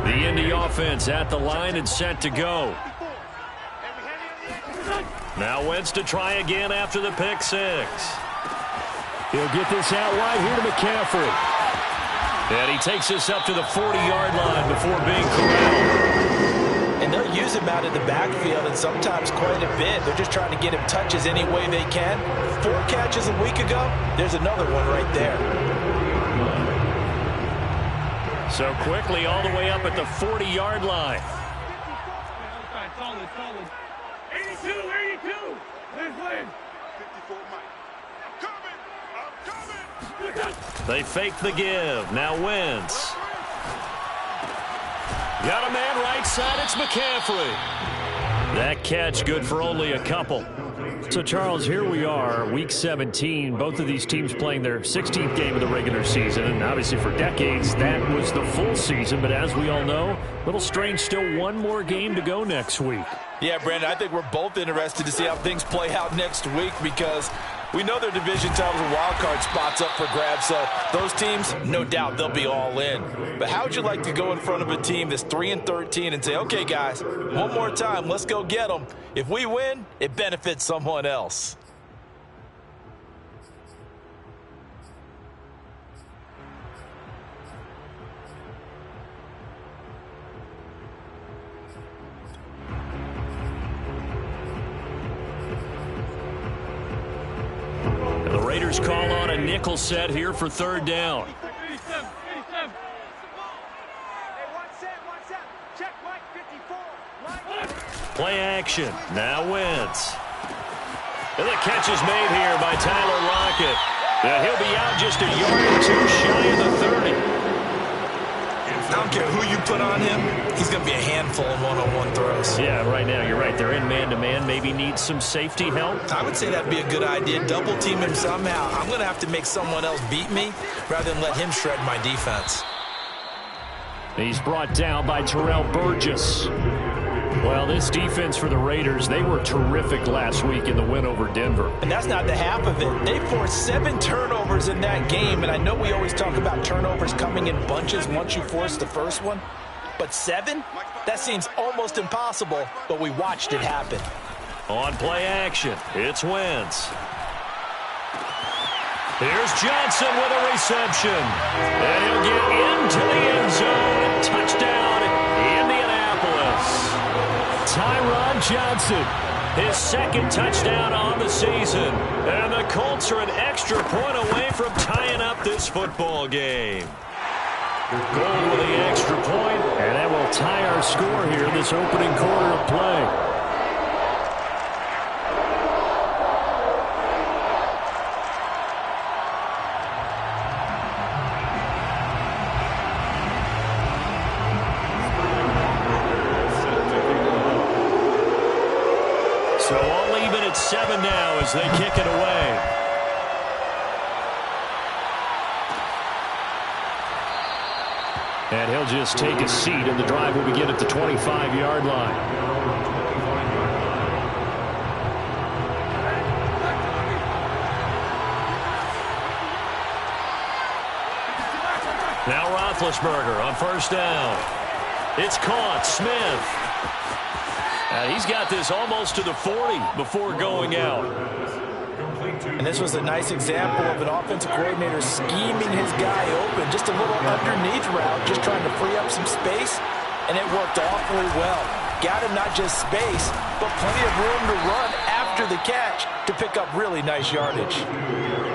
The Indy offense at the line and set to go. Now Wentz to try again after the pick six. He'll get this out wide here to McCaffrey. And he takes this up to the 40-yard line before being corralled. And they'll use him out in the backfield, and sometimes quite a bit. They're just trying to get him touches any way they can. 4 catches a week ago. There's another one right there. So quickly all the way up at the 40-yard line. 82, 82. Let's win. They fake the give. Now Wentz. Got a man right side. It's McCaffrey. That catch good for only a couple. So, Charles, here we are, Week 17. Both of these teams playing their 16th game of the regular season. And obviously for decades, that was the full season. But as we all know, a little strange, still one more game to go next week. Yeah, Brandon, I think we're both interested to see how things play out next week because we know their division titles and wild card spots up for grabs. So those teams, no doubt, they'll be all in. But how would you like to go in front of a team that's 3-13 and say, okay, guys, one more time, let's go get them. If we win, it benefits someone else. The Raiders call on a nickel set here for third down. Play action. Now Wentz. And the catch is made here by Tyler Lockett. And he'll be out just a yard or two shy of the 30. I don't care who you put on him, he's going to be a handful in one-on-one throws. Yeah, right now, you're right. They're in man-to-man. Maybe needs some safety help. I would say that'd be a good idea. Double team him somehow. I'm going to have to make someone else beat me rather than let him shred my defense. He's brought down by Terrell Burgess. Well, this defense for the Raiders, they were terrific last week in the win over Denver. And that's not the half of it. They forced 7 turnovers in that game, and I know we always talk about turnovers coming in bunches once you force the first one, but 7? That seems almost impossible, but we watched it happen. On play action, it's Wentz. Here's Johnson with a reception. And he'll get into the end zone. Touchdown, Indianapolis. Tyron Johnson, his second touchdown on the season. And the Colts are an extra point away from tying up this football game. Gold with the extra point, and that will tie our score here in this opening quarter of play. So all even at 7 now as they kick it away. And he'll just take a seat, and the drive will begin at the 25-yard line. Now Roethlisberger on first down. It's caught. Smith. He's got this almost to the 40 before going out. And this was a nice example of an offensive coordinator scheming his guy open. Just a little underneath route, just trying to free up some space, and it worked awfully well. Got him not just space, but plenty of room to run after the catch to pick up really nice yardage.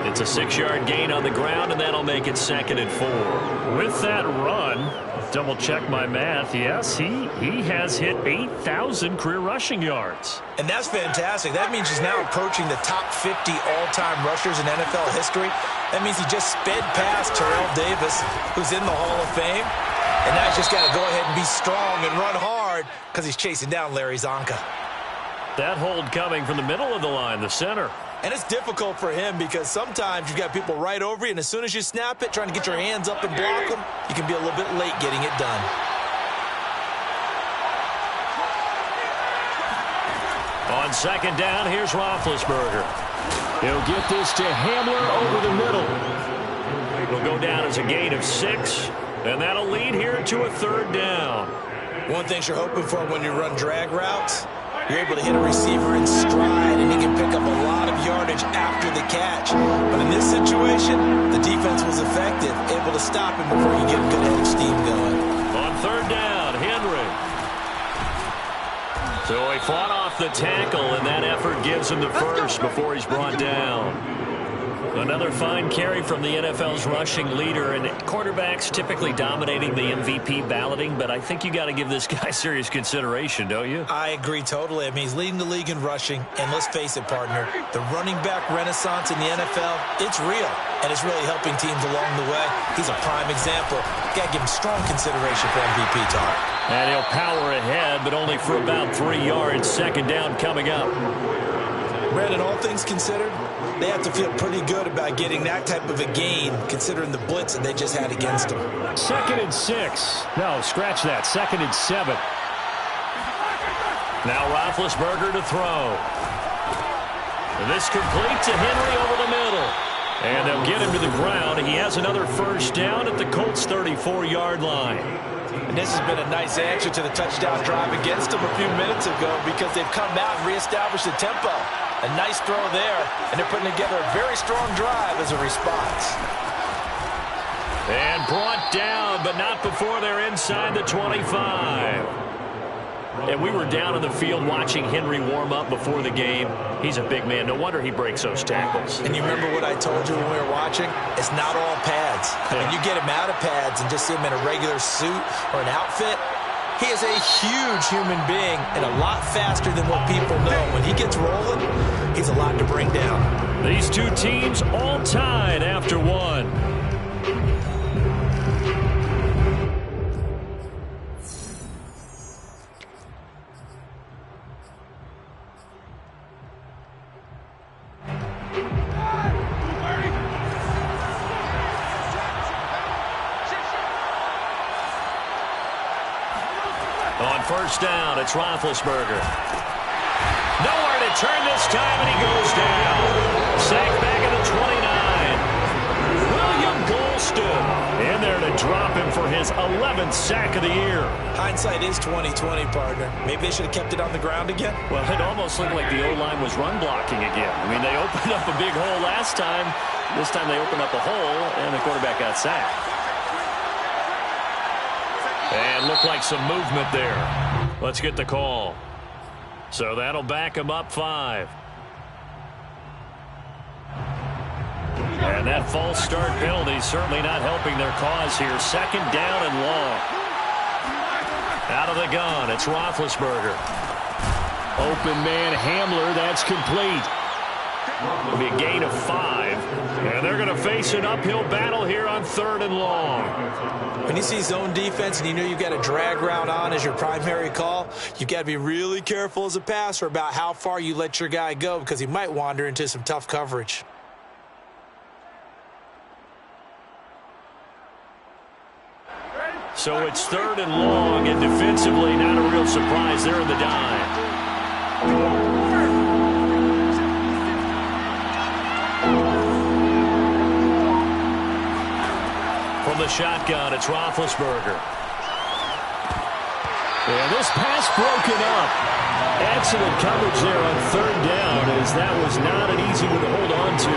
It's a 6-yard gain on the ground, and that'll make it 2nd and 4. With that run, double check my math, yes, he has hit 8,000 career rushing yards. And that's fantastic. That means he's now approaching the top 50 all-time rushers in NFL history. That means he just sped past Terrell Davis, who's in the Hall of Fame. And now he's just got to go ahead and be strong and run hard because he's chasing down Larry Zonka. That hold coming from the middle of the line, the center. And it's difficult for him because sometimes you've got people right over you, and as soon as you snap it, trying to get your hands up and block them, you can be a little bit late getting it done. On second down, here's Roethlisberger. He'll get this to Hamler over the middle. It'll go down as a gain of 6. And that'll lead here to a third down. One thing you're hoping for when you run drag routes, you're able to hit a receiver in stride, and he can pick up a lot of yardage after the catch. But in this situation, the defense was effective, able to stop him before you get a good head of steam going. On third down, Henry. So he fought off the tackle, and that effort gives him the first before he's brought down. Another fine carry from the NFL's rushing leader, and quarterbacks typically dominating the MVP balloting, but I think you got to give this guy serious consideration, don't you? I agree totally. I mean, he's leading the league in rushing, and let's face it, partner, the running back renaissance in the NFL, it's real, and it's really helping teams along the way. He's a prime example. Got to give him strong consideration for MVP talk. And he'll power ahead, but only for about 3 yards. Second down coming up. Brandon, all things considered, they have to feel pretty good about getting that type of a gain, considering the blitz that they just had against them. 2nd and 6. No, scratch that. 2nd and 7. Now Roethlisberger to throw. And this complete to Henry over the middle. And they'll get him to the ground. He has another first down at the Colts' 34-yard line. And this has been a nice answer to the touchdown drive against them a few minutes ago because they've come out and reestablished the tempo. A nice throw there, and they're putting together a very strong drive as a response. And brought down, but not before they're inside the 25. And we were down in the field watching Henry warm up before the game. He's a big man. No wonder he breaks those tackles. And you remember what I told you when we were watching? It's not all pads. When you get him out of pads and just see him in a regular suit or an outfit, he is a huge human being and a lot faster than what people know. When he gets rolling, he's a lot to bring down. These two teams all tied after one. On first down, it's Roethlisberger. Nowhere to turn this time, and he goes down. Sacked back at the 29. William Golston in there to drop him for his 11th sack of the year. Hindsight is 20/20, partner. Maybe they should have kept it on the ground again. Well, it almost looked like the O-line was run blocking again. I mean, they opened up a big hole last time. This time they opened up a hole, and the quarterback got sacked. And looked like some movement there. Let's get the call. So that'll back him up 5. And that false start penalty certainly not helping their cause here. 2nd down and long. Out of the gun, it's Roethlisberger. Open man Hamler, that's complete. It'll be a gain of 5. And they're going to face an uphill battle here on 3rd and long. When you see zone defense and you know you've got a drag route on as your primary call, you've got to be really careful as a passer about how far you let your guy go because he might wander into some tough coverage. So it's 3rd and long, and defensively not a real surprise there in the dime. From the shotgun, it's Roethlisberger. And this pass broken up. Excellent coverage there on 3rd down, as that was not an easy one to hold on to.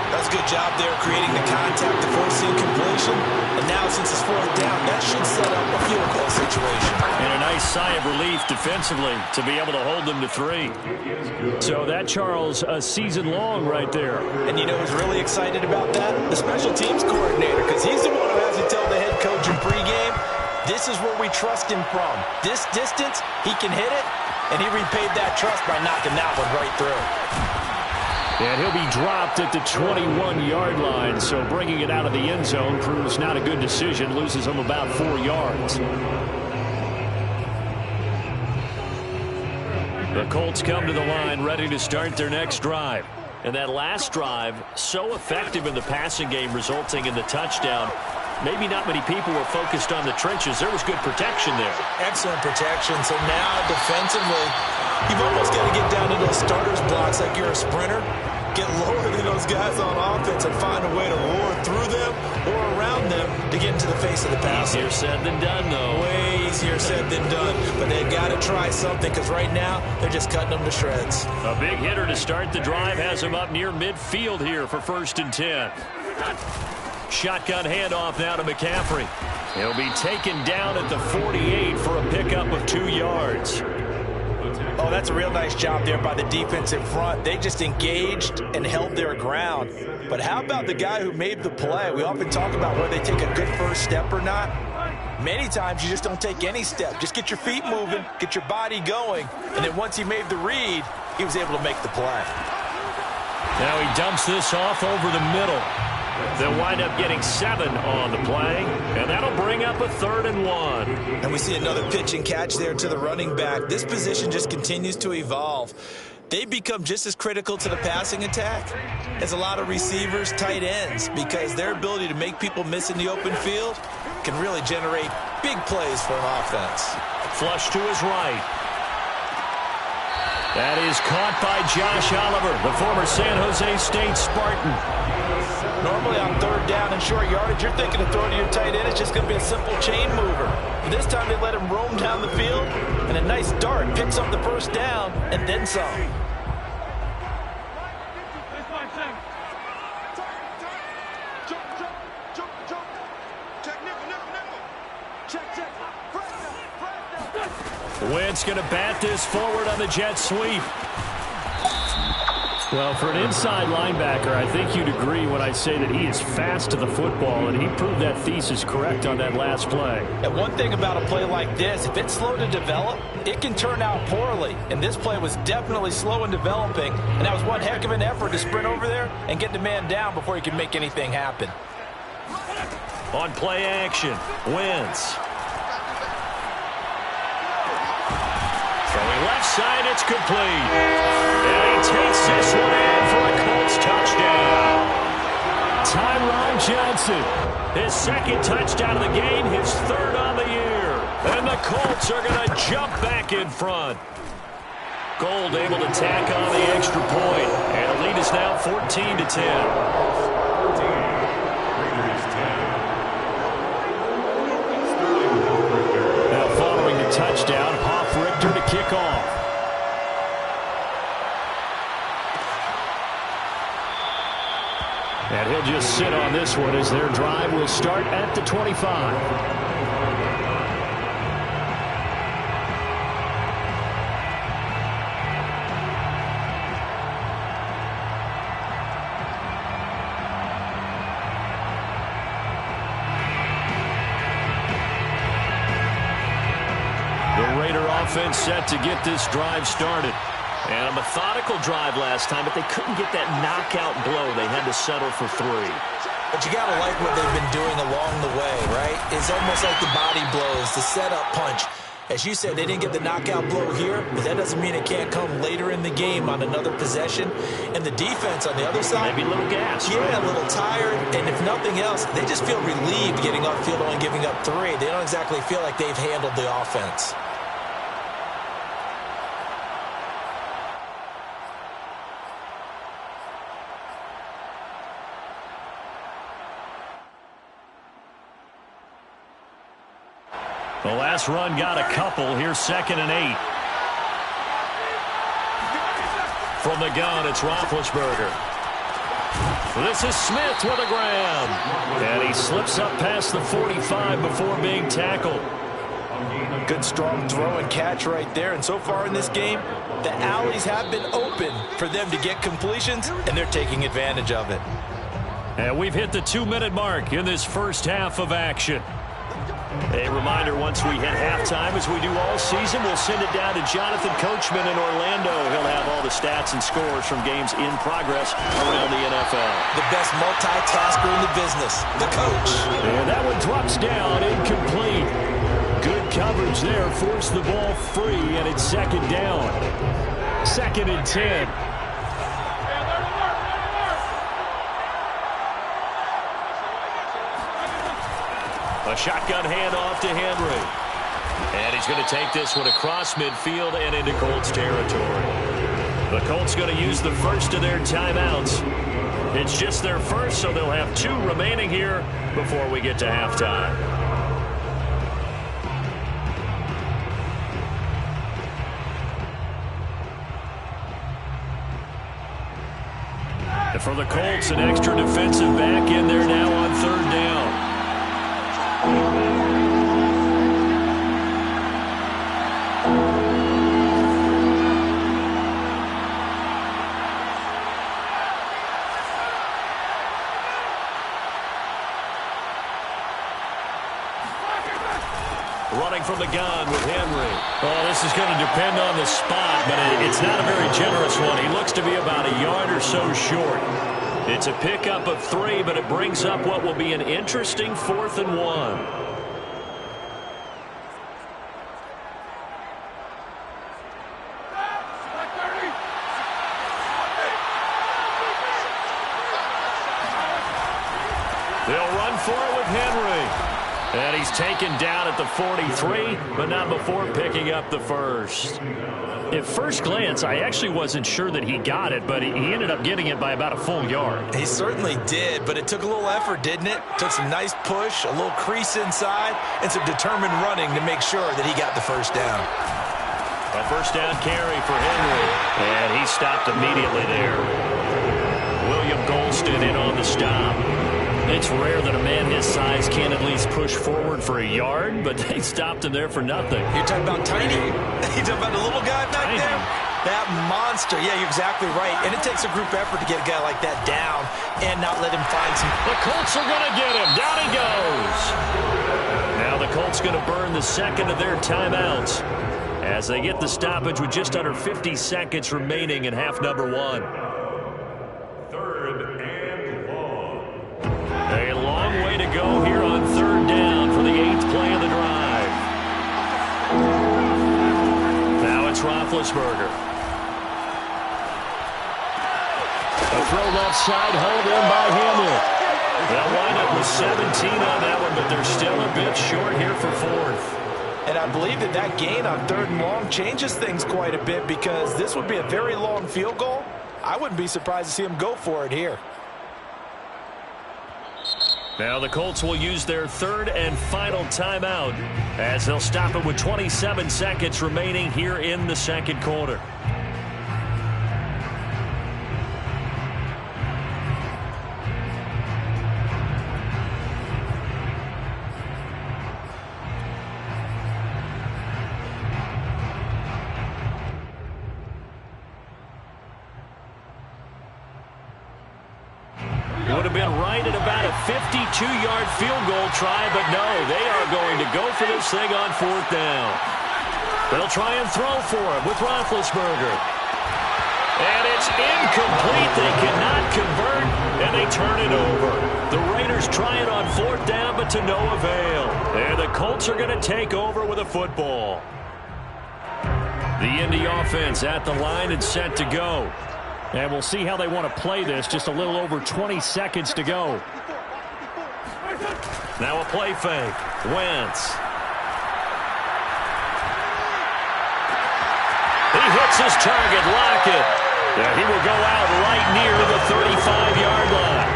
That's a good job there creating the contact to force the incompletion. And now since it's 4th down, that should set up a field goal situation. And a nice sigh of relief defensively to be able to hold them to 3. So that, Charles, a season long right there. And you know who's really excited about that? The special teams coordinator, because he's the one who has to tell the head coach in pregame, this is where we trust him from. This distance, he can hit it, and he repaid that trust by knocking that one right through. And he'll be dropped at the 21-yard line, so bringing it out of the end zone proves not a good decision, loses him about 4 yards. The Colts come to the line ready to start their next drive. And that last drive, so effective in the passing game, resulting in the touchdown. Maybe not many people were focused on the trenches. There was good protection there. Excellent protection. So now, defensively, you've almost got to get down to those starters blocks like you're a sprinter. Get lower than those guys on offense and find a way to lure through them or around them to get into the face of the passer. Easier said than done, though. Way easier said than done. But they've got to try something because right now they're just cutting them to shreds. A big hitter to start the drive has him up near midfield here for 1st and 10. Shotgun handoff now to McCaffrey. He'll be taken down at the 48 for a pickup of 2 yards. Oh, that's a real nice job there by the defense in front. They just engaged and held their ground. But how about the guy who made the play? We often talk about whether they take a good first step or not. Many times you just don't take any step. Just get your feet moving, get your body going, and then once he made the read, he was able to make the play. Now he dumps this off over the middle. They'll wind up getting 7 on the play, and that'll bring up a 3rd and 1. And we see another pitch and catch there to the running back. This position just continues to evolve. They've become just as critical to the passing attack as a lot of receivers, tight ends, because their ability to make people miss in the open field can really generate big plays for an offense. Flush to his right. That is caught by Josh Oliver, the former San Jose State Spartan. Normally on 3rd down and short yardage, you're thinking of throwing to your tight end. It's just going to be a simple chain mover. But this time they let him roam down the field, and a nice dart picks up the 1st down and then some. Wentz going to bat this forward on the jet sweep. Well, for an inside linebacker, I think you'd agree when I say that he is fast to the football, and he proved that thesis correct on that last play. And one thing about a play like this, if it's slow to develop, it can turn out poorly. And this play was definitely slow in developing, and that was one heck of an effort to sprint over there and get the man down before he could make anything happen. On play action, Wentz. Throwing left side, it's complete. And he takes this one in for a Colts touchdown. Tyron Johnson, his 2nd touchdown of the game, his 3rd on the year. And the Colts are going to jump back in front. Gold able to tack on the extra point. And the lead is now 14-10. Touchdown, Hoff-Richter to kick off. And he'll just sit on this one as their drive will start at the 25. Offense set to get this drive started. And a methodical drive last time, but they couldn't get that knockout blow. They had to settle for 3. But you got to like what they've been doing along the way, right? It's almost like the body blows, the setup punch. As you said, they didn't get the knockout blow here, but that doesn't mean it can't come later in the game on another possession. And the defense on the other side, maybe a little gas. Yeah, right? A little tired. And if nothing else, they just feel relieved getting off field only giving up 3. They don't exactly feel like they've handled the offense. The last run got a couple. Here's 2nd and 8. From the gun, it's Roethlisberger. This is Smith with a grab. And he slips up past the 45 before being tackled. Good strong throw and catch right there. And so far in this game, the alleys have been open for them to get completions, and they're taking advantage of it. And we've hit the 2-minute mark in this first half of action. A reminder, once we hit halftime, as we do all season, we'll send it down to Jonathan Coachman in Orlando. He'll have all the stats and scores from games in progress around the NFL. The best multitasker in the business, the coach. And that one drops down, incomplete. Good coverage there, forced the ball free, and it's 2nd down. 2nd and 10. A shotgun handoff to Henry. And he's going to take this one across midfield and into Colts territory. The Colts going to use the first of their timeouts. It's just their first, so they'll have 2 remaining here before we get to halftime. And for the Colts, an extra defensive back in there now on 3rd down. Running from the gun with Henry. Oh, this is going to depend on the spot, but it's not a very generous one. He looks to be about a yard or so short. It's a pickup of 3, but it brings up what will be an interesting 4th and 1. They'll run for it with Henry. And he's taken down at the 43, but not before picking up the first. At first glance, I actually wasn't sure that he got it, but he ended up getting it by about a full yard. He certainly did, but it took a little effort, didn't it? Took some nice push, a little crease inside, and some determined running to make sure that he got the first down. A first down carry for Henry, and he stopped immediately there. William Golston in on the stop. It's rare that a man his size can at least push forward for a yard, but they stopped him there for nothing. You're talking about tiny? You're talking about the little guy back there? That monster. Yeah, you're exactly right. And it takes a group effort to get a guy like that down and not let him find some. The Colts are going to get him. Down he goes. Now the Colts going to burn the second of their timeouts as they get the stoppage with just under 50 seconds remaining in half number 1. A long way to go here on 3rd down for the 8th play of the drive. Now it's Roethlisberger. A throw left side, held in by Hamler. They'll wind up with 17 on that one, but they're still a bit short here for 4th. And I believe that gain on 3rd and long changes things quite a bit because this would be a very long field goal. I wouldn't be surprised to see him go for it here. Now the Colts will use their 3rd and final timeout as they'll stop it with 27 seconds remaining here in the 2nd quarter. It would have been right at about a 52-yard field goal try, but no, they are going to go for this thing on 4th down. They'll try and throw for it with Roethlisberger. And it's incomplete. They cannot convert, and they turn it over. The Raiders try it on 4th down, but to no avail. And the Colts are going to take over with a football. The Indy offense at the line and set to go. And we'll see how they want to play this. Just a little over 20 seconds to go. Now a play fake. Wentz. He hits his target, Lockett. And he will go out right near the 35-yard line.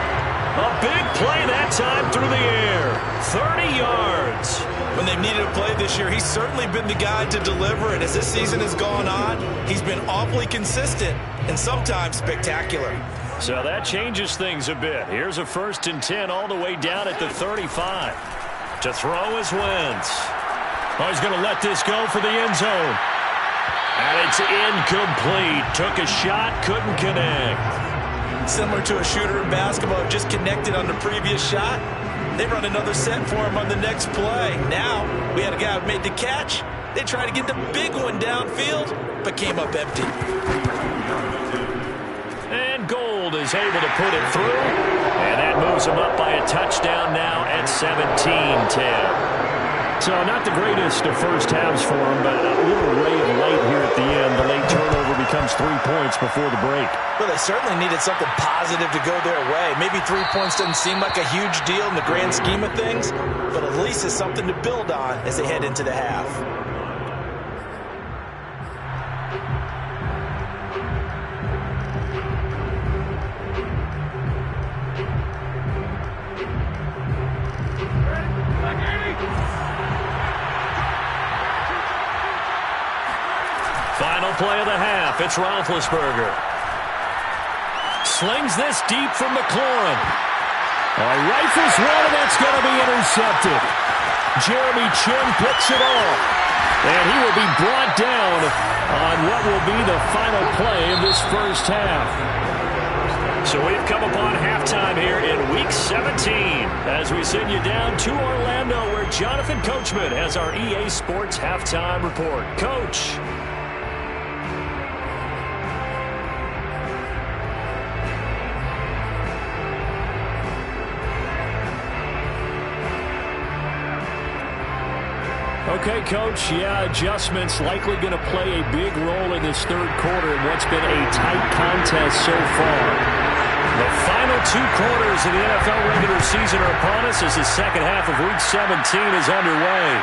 A big play that time through the air. 30 yards. When they've needed a play this year, he's certainly been the guy to deliver. And as this season has gone on, he's been awfully consistent and sometimes spectacular. So that changes things a bit. Here's a 1st and 10 all the way down at the 35. To throw is Wentz. Oh, he's going to let this go for the end zone. And it's incomplete. Took a shot, couldn't connect. Similar to a shooter in basketball, just connected on the previous shot. They run another set for him on the next play. Now, we had a guy who made the catch. They tried to get the big one downfield, but came up empty. And Gold is able to put it through. And that moves him up by a touchdown now at 17-10. So not the greatest of first halves for him, but a little ray of light here at the end. The late turnover becomes 3 points before the break. Well, they certainly needed something positive to go their way. Maybe 3 points doesn't seem like a huge deal in the grand scheme of things, but at least it's something to build on as they head into the half. Final play of the half. It's Roethlisberger. Slings this deep from McLaurin. Rifles one, and that's going to be intercepted. Jeremy Chinn picks it off. And he will be brought down on what will be the final play of this first half. So we've come upon halftime here in Week 17 as we send you down to Orlando where Jonathan Coachman has our EA Sports Halftime Report. Coach. Okay, Coach, adjustments likely going to play a big role in this third quarter in what's been a tight contest so far. The final 2 quarters of the NFL regular season are upon us as the second half of Week 17 is underway.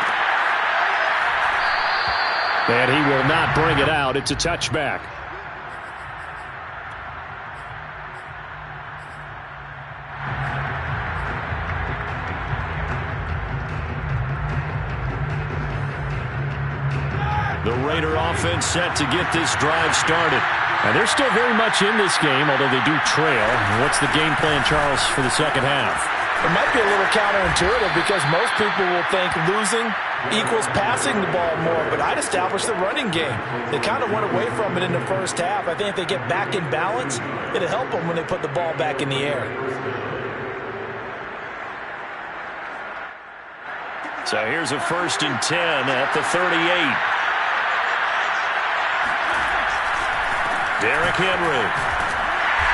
And he will not bring it out. It's a touchback. The Raider offense set to get this drive started. And they're still very much in this game, although they do trail. What's the game plan, Charles, for the second half? It might be a little counterintuitive because most people will think losing equals passing the ball more, but I'd establish the running game. They kind of went away from it in the first half. I think if they get back in balance, it'll help them when they put the ball back in the air. So here's a 1st and 10 at the 38. Derrick Henry.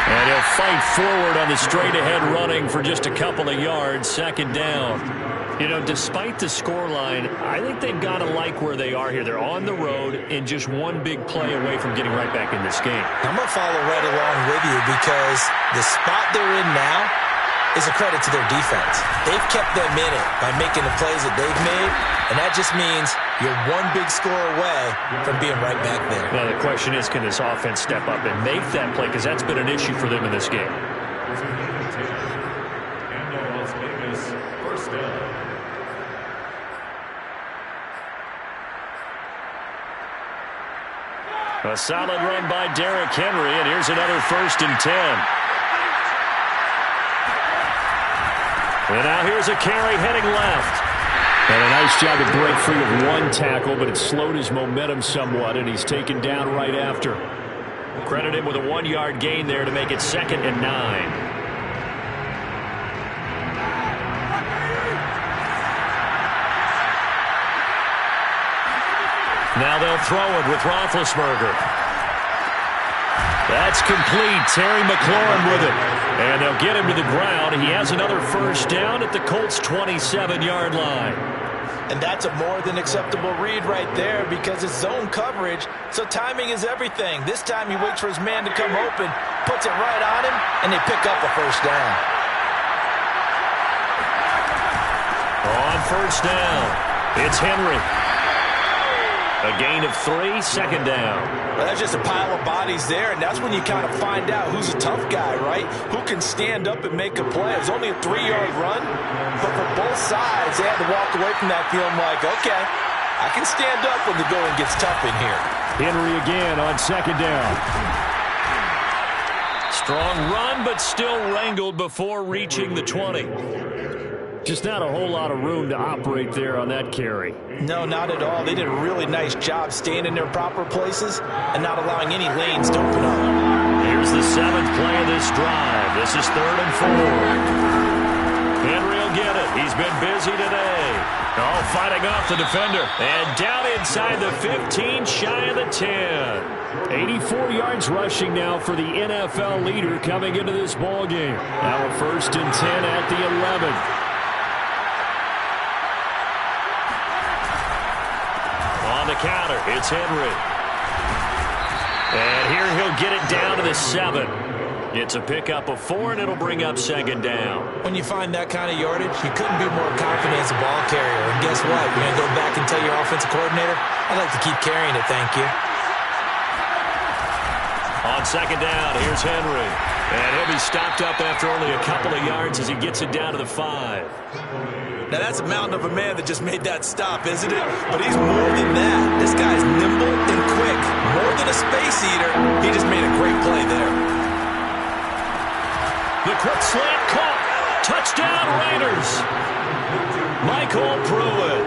And he'll fight forward on the straight-ahead running for just a couple of yards. 2nd down. You know, despite the scoreline, I think they've got to like where they are here. They're on the road and just one big play away from getting right back in this game. I'm going to follow right along with you because the spot they're in now is a credit to their defense. They've kept them in it by making the plays that they've made, and that just means you're one big score away from being right back there. Now, the question is, can this offense step up and make that play? Because that's been an issue for them in this game. A solid run by Derrick Henry, and here's another 1st and 10. And now here's a carry heading left. And a nice job to break free of one tackle, but it slowed his momentum somewhat, and he's taken down right after. Credit him with a 1-yard gain there to make it 2nd and 9. Now they'll throw it with Roethlisberger. That's complete. Terry McLaurin with it. And they'll get him to the ground. He has another 1st down at the Colts' 27-yard line. And that's a more than acceptable read right there because it's zone coverage, so timing is everything. This time he waits for his man to come open, puts it right on him, and they pick up a 1st down. On 1st down, it's Henry. A gain of 3, 2nd down. Well, that's just a pile of bodies there, and that's when you kind of find out who's a tough guy, right? Who can stand up and make a play. It's only a 3-yard run, but for both sides, they had to walk away from that feeling like, okay, I can stand up when the going gets tough in here. Henry again on 2nd down. Strong run, but still wrangled before reaching the 20. Just not a whole lot of room to operate there on that carry. No, not at all. They did a really nice job staying in their proper places and not allowing any lanes to open up. Here's the 7th play of this drive. This is 3rd and 4. Henry will get it. He's been busy today. Oh, fighting off the defender. And down inside the 15, shy of the 10. 84 yards rushing now for the NFL leader coming into this ball game. Now a 1st and 10 at the 11. On the counter, it's Henry. And here he'll get it down to the 7. It's a pickup of 4, and it'll bring up 2nd down. When you find that kind of yardage, you couldn't be more confident as a ball carrier. And guess what? You're going to go back and tell your offensive coordinator, I'd like to keep carrying it, thank you. On second down, here's Henry. And he'll be stopped up after only a couple of yards as he gets it down to the 5. Now, that's a mountain of a man that just made that stop, isn't it? But he's more than that. This guy's nimble and quick. More than a space eater. He just made a great play there. The quick slant caught. Touchdown, Raiders. Michael Pruitt,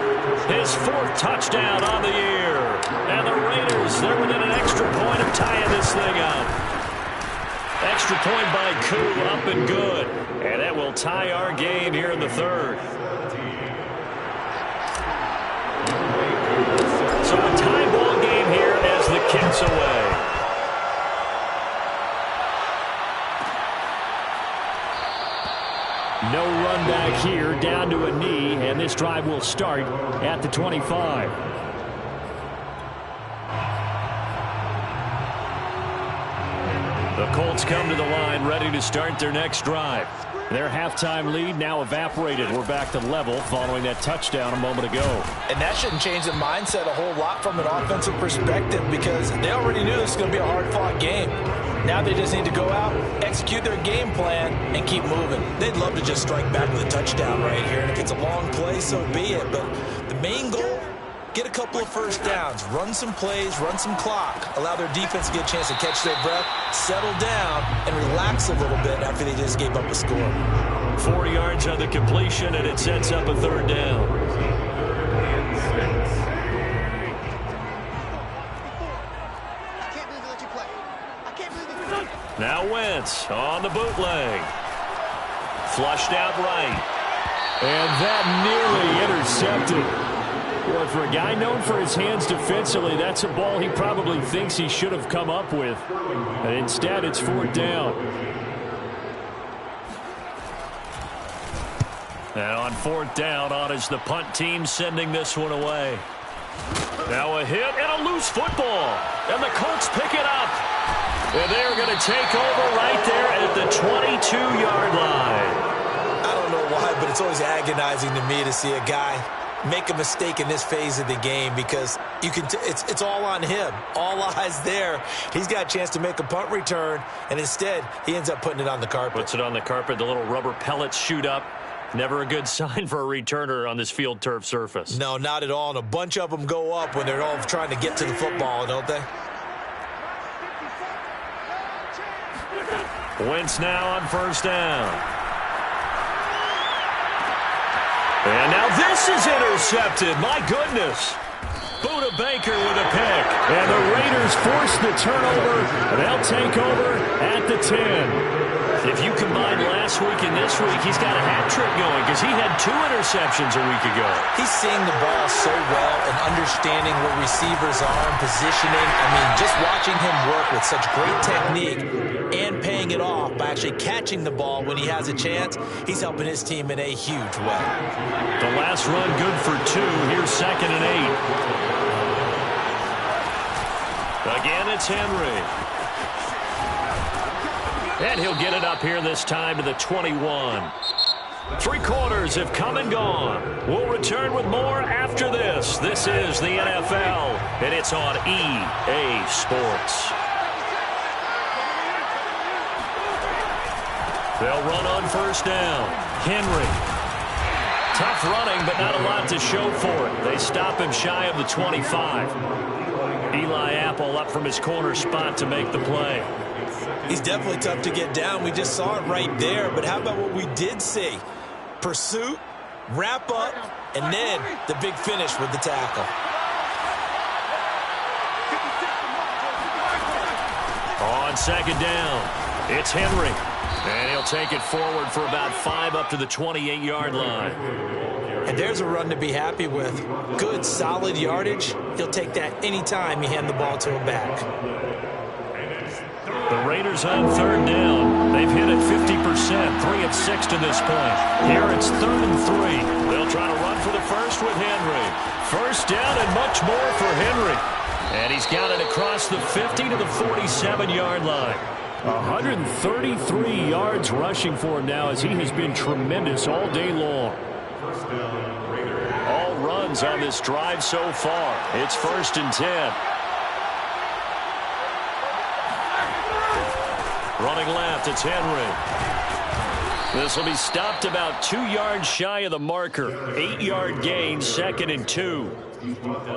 his 4th touchdown on the year. And the Raiders, they're within an extra point of tying this thing up. Extra point by Koo, up and good. And that will tie our game here in the 3rd. So a tie ball game here as the kick's away. No run back here, down to a knee, and this drive will start at the 25. The Colts come to the line, ready to start their next drive. Their halftime lead now evaporated. We're back to level following that touchdown a moment ago. And that shouldn't change the mindset a whole lot from an offensive perspective because they already knew this was going to be a hard-fought game. Now they just need to go out, execute their game plan, and keep moving. They'd love to just strike back with a touchdown right here, and if it's a long play, so be it. But the main goal, get a couple of first downs, run some plays, run some clock, allow their defense to get a chance to catch their breath, settle down, and relax a little bit after they just gave up a score. 4 yards on the completion, and it sets up a 3rd down. Now Wentz on the bootleg. Flushed out right. And that nearly intercepted. Boy, for a guy known for his hands defensively, that's a ball he probably thinks he should have come up with. And instead, it's 4th down. And on 4th down, on is the punt team sending this one away. Now a hit and a loose football. And the Colts pick it up. And they're going to take over right there at the 22-yard line. I don't know why, but it's always agonizing to me to see a guy make a mistake in this phase of the game because you can it's all on him. All eyes there. He's got a chance to make a punt return, and instead he ends up putting it on the carpet. Puts it on the carpet. The little rubber pellets shoot up. Never a good sign for a returner on this field turf surface. No, not at all. And a bunch of them go up when they're all trying to get to the football, don't they? Wentz now on 1st down. And now this is intercepted. My goodness. Buda Baker with a pick. And the Raiders force the turnover. They'll take over at the 10. If you combine last week and this week, he's got a hat trick going because he had 2 interceptions a week ago. He's seeing the ball so well and understanding where receivers are and positioning. I mean, just watching him work with such great technique and paying it off by actually catching the ball when he has a chance, he's helping his team in a huge way. The last run good for 2. Here's 2nd and 8. Again, it's Henry. And he'll get it up here this time to the 21. 3 quarters have come and gone. We'll return with more after this. This is the NFL, and it's on EA Sports. They'll run on 1st down. Henry. Tough running, but not a lot to show for it. They stop him shy of the 25. Eli Apple up from his corner spot to make the play. He's definitely tough to get down. We just saw it right there. But how about what we did see? Pursuit, wrap up, and then the big finish with the tackle. On 2nd down, it's Henry. And he'll take it forward for about 5 up to the 28-yard line. And there's a run to be happy with. Good, solid yardage. He'll take that anytime you hand the ball to him back. The Raiders on 3rd down. They've hit it 50%, 3 of 6 to this point. Here it's 3rd and 3. They'll try to run for the first with Henry. 1st down and much more for Henry. And he's got it across the 50 to the 47-yard line. 133 yards rushing for him now as he has been tremendous all day long. All runs on this drive so far. It's 1st and 10. Running left, it's Henry. This will be stopped about 2 yards shy of the marker. 8-yard gain, 2nd and 2.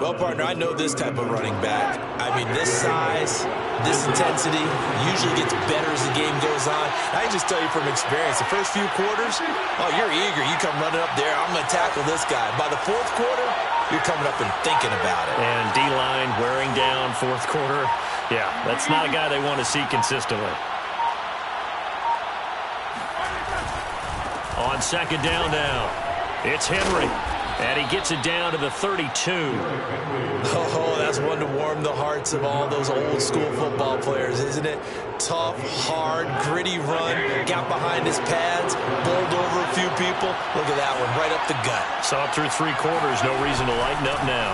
Well, partner, I know this type of running back. I mean, this size, this intensity usually gets better as the game goes on. I can just tell you from experience, the first few quarters, oh, you're eager. You come running up there, I'm going to tackle this guy. By the fourth quarter, you're coming up and thinking about it. And D-line wearing down fourth quarter. Yeah, that's not a guy they want to see consistently. On 2nd down now, it's Henry. And he gets it down to the 32. Oh, that's one to warm the hearts of all those old school football players, isn't it? Tough, hard, gritty run. Got behind his pads, bowled over a few people. Look at that one, right up the gut. Saw through 3 quarters, no reason to lighten up now.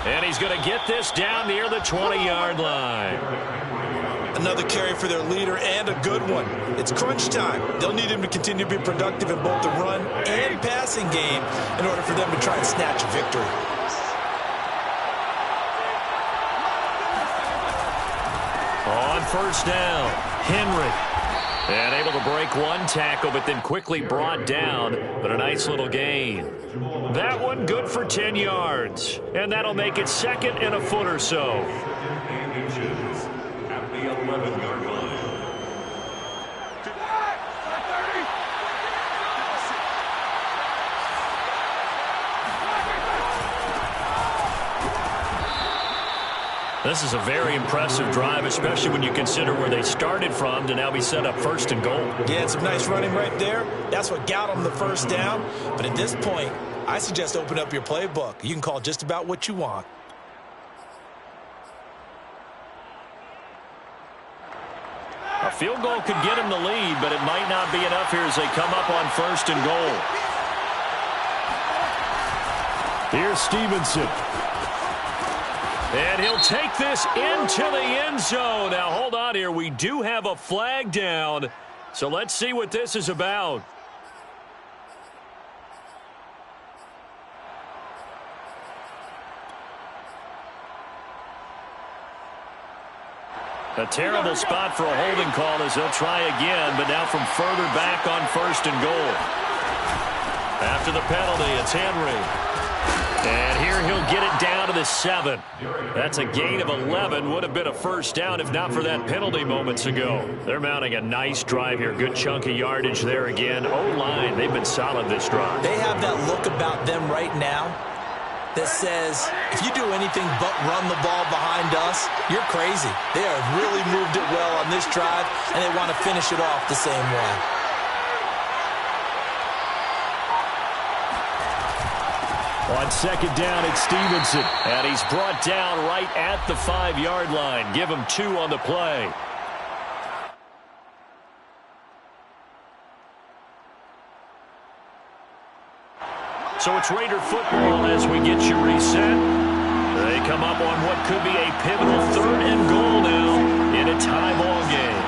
And he's going to get this down near the 20-yard line. Another carry for their leader, and a good one. It's crunch time. They'll need him to continue to be productive in both the run and passing game in order for them to try and snatch a victory. On 1st down, Henry. And able to break one tackle, but then quickly brought down. But a nice little gain. That one good for 10 yards. And that'll make it 2nd and a foot or so. This is a very impressive drive, especially when you consider where they started from to now be set up 1st and goal. Yeah, some nice running right there. That's what got them the 1st down. But at this point, I suggest open up your playbook. You can call just about what you want. A field goal could get him the lead, but it might not be enough here as they come up on 1st and goal. Here's Stevenson. And he'll take this into the end zone. Now, hold on here. We do have a flag down. So let's see what this is about. A terrible spot for a holding call as they'll try again, but now from further back on 1st and goal. After the penalty, it's Henry. And here he'll get it down to the 7. That's a gain of 11. Would have been a 1st down if not for that penalty moments ago. They're mounting a nice drive here. Good chunk of yardage there again. O-line, they've been solid this drive. They have that look about them right now that says, if you do anything but run the ball behind us, you're crazy. They have really moved it well on this drive, and they want to finish it off the same way. On 2nd down, it's Stevenson. And he's brought down right at the 5-yard line. Give him 2 on the play. So it's Raider football as we get you reset. They come up on what could be a pivotal 3rd and goal now in a tie ball game.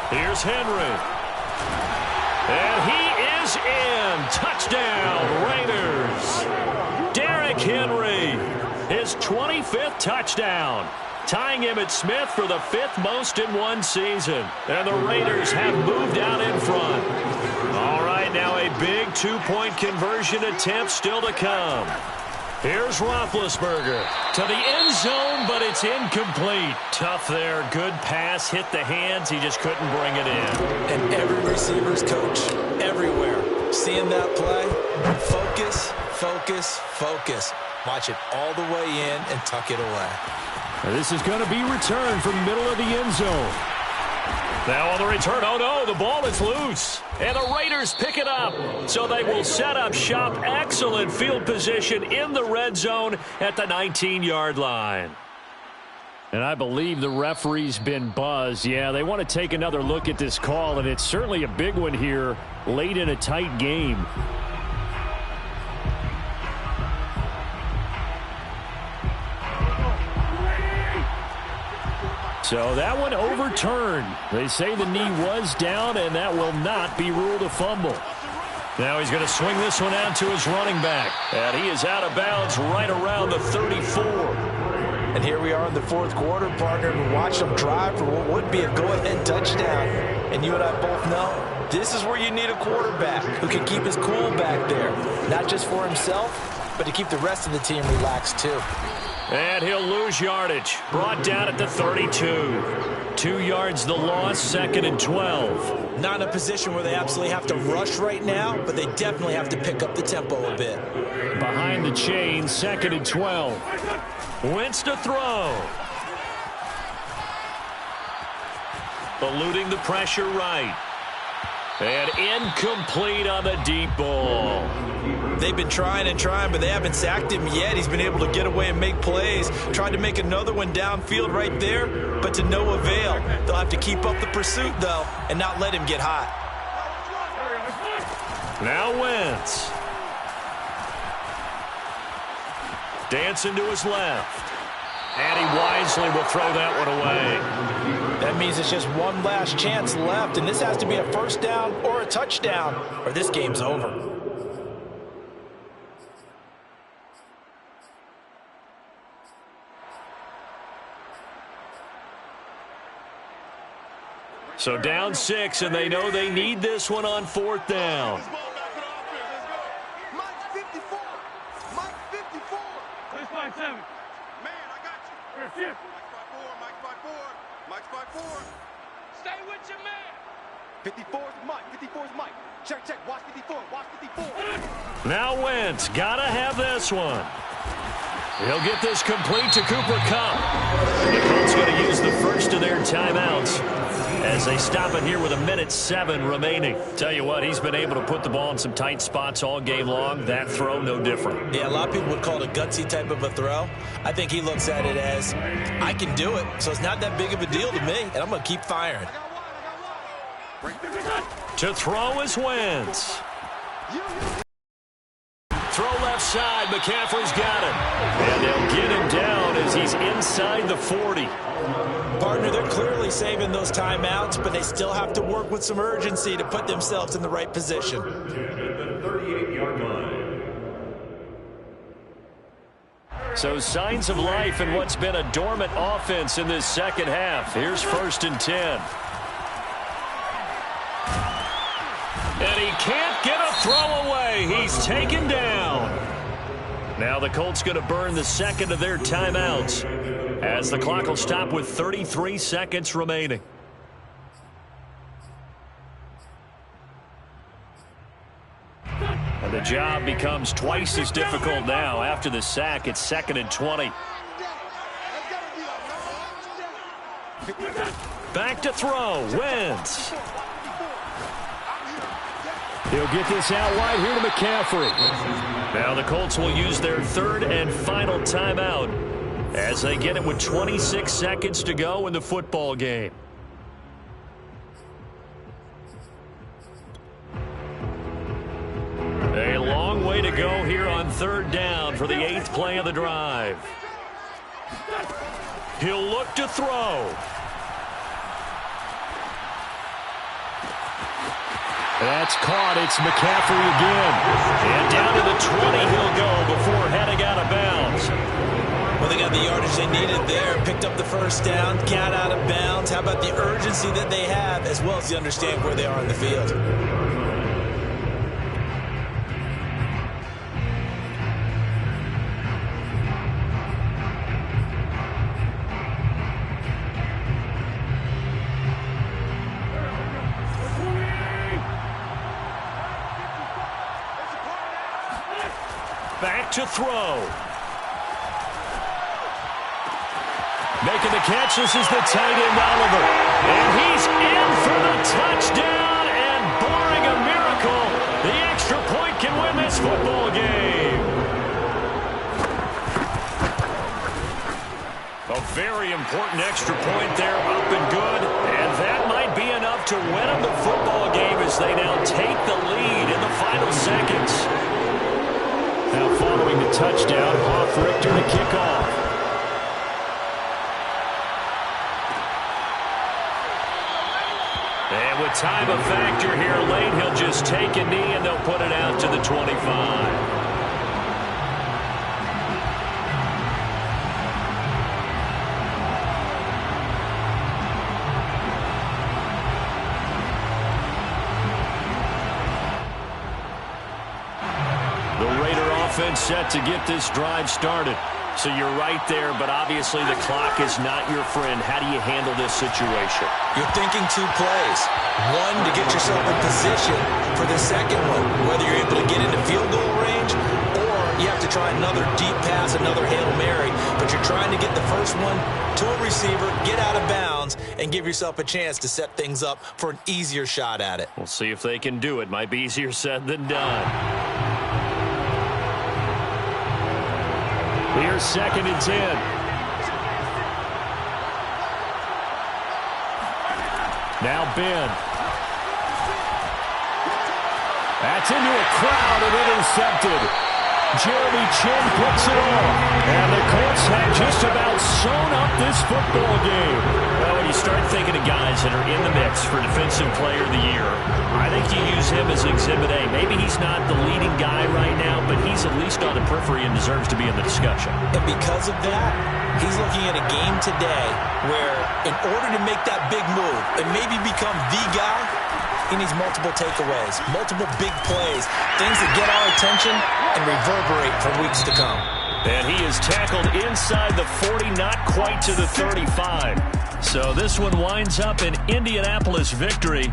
Here's Henry. And he is in. Touchdown, Raiders. Derrick Henry, his 25th touchdown, tying Emmitt Smith for the 5th most in one season. And the Raiders have moved out in front. All right, now a big 2-point conversion attempt still to come. Here's Roethlisberger to the end zone, but it's incomplete. Tough there. Good pass. Hit the hands. He just couldn't bring it in. And every receiver's coach everywhere seeing that play. Focus, focus, focus. Watch it all the way in and tuck it away. This is going to be returned from the middle of the end zone. Now on the return, oh no, the ball is loose. And the Raiders pick it up. So they will set up shop. Excellent field position in the red zone at the 19-yard line. And I believe the referee's been buzzed. Yeah, they want to take another look at this call, and it's certainly a big one here late in a tight game. So that one overturned. They say the knee was down, and that will not be ruled a fumble. Now he's going to swing this one out to his running back. And he is out of bounds right around the 34. And here we are in the fourth quarter, partner, and watch them drive for what would be a go-ahead touchdown. And you and I both know this is where you need a quarterback who can keep his cool back there, not just for himself, but to keep the rest of the team relaxed too. And he'll lose yardage. Brought down at the 32. 2 yards the loss, 2nd and 12. Not in a position where they absolutely have to rush right now, but they definitely have to pick up the tempo a bit. Behind the chain, 2nd and 12. Wentz to throw. Eluding the pressure right. And incomplete on the deep ball. They've been trying and trying, but they haven't sacked him yet. He's been able to get away and make plays. Tried to make another one downfield right there, but to no avail. They'll have to keep up the pursuit, though, and not let him get hot. Now Wentz. Dancing to his left. And he wisely will throw that one away. That means it's just one last chance left, and this has to be a first down or a touchdown, or this game's over. So down 6, and they know they need this one on 4th down. Stay with your man. 54's Mike. 54's Mike. Check, check. Watch 54. Watch 54. Now Wentz. Gotta have this one. He'll get this complete to Cooper Kupp. The Colts going to use the first of their timeouts as they stop it here with 1:07 remaining. Tell you what, he's been able to put the ball in some tight spots all game long. That throw, no different. Yeah, a lot of people would call it a gutsy type of a throw. I think he looks at it as, I can do it, so it's not that big of a deal to me, and I'm going to keep firing. To throw is Wentz. Throw left side. McCaffrey's got it. And they'll get him down as he's inside the 40. Partner, they're clearly saving those timeouts, but they still have to work with some urgency to put themselves in the right position. So signs of life in what's been a dormant offense in this second half. Here's 1st and 10. And he can't get a throw away. He's taken down. Now the Colts going to burn the second of their timeouts as the clock will stop with 33 seconds remaining. And the job becomes twice as difficult now. After the sack, it's 2nd and 20. Back to throw. Wentz. He'll get this out wide here to McCaffrey. Now the Colts will use their 3rd and final timeout as they get it with 26 seconds to go in the football game. A long way to go here on 3rd down for the 8th play of the drive. He'll look to throw. That's caught. It's McCaffrey again. And down to the 20 he'll go before heading out of bounds. Well, they got the yardage they needed there. Picked up the first down. Got out of bounds. How about the urgency that they have, as well as the understand where they are in the field. Back to throw. Making the catch, this is the tight end, Oliver. And he's in for the touchdown, and barring a miracle, the extra point can win this football game. A very important extra point there, up and good, and that might be enough to win them the football game as they now take the lead in the final seconds. Now following the touchdown, Hoff Richter to kick off. Time a factor here late. He'll just take a knee, and they'll put it out to the 25. Offense set to get this drive started. So you're right there, but obviously the clock is not your friend. How do you handle this situation? You're thinking 2 plays. One, to get yourself in position for the second one, whether you're able to get into field goal range or you have to try another deep pass, another Hail Mary, but you're trying to get the first one to a receiver, get out of bounds, and give yourself a chance to set things up for an easier shot at it. We'll see if they can do it. Might be easier said than done. Here's 2nd and 10. Now Ben. That's into a crowd and intercepted. Jeremy Chinn puts it on. And the Colts have just about sewn up this football game. Well, when you start thinking of guys that are in the mix for Defensive Player of the Year, I think you use him as Exhibit A. Maybe he's not the leading guy right now, but he's at least on the periphery and deserves to be in the discussion. And because of that, he's looking at a game today where in order to make that big move and maybe become the guy, he needs multiple takeaways, multiple big plays, things that get our attention and reverberate for weeks to come. And he is tackled inside the 40, not quite to the 35. So this one winds up an Indianapolis victory.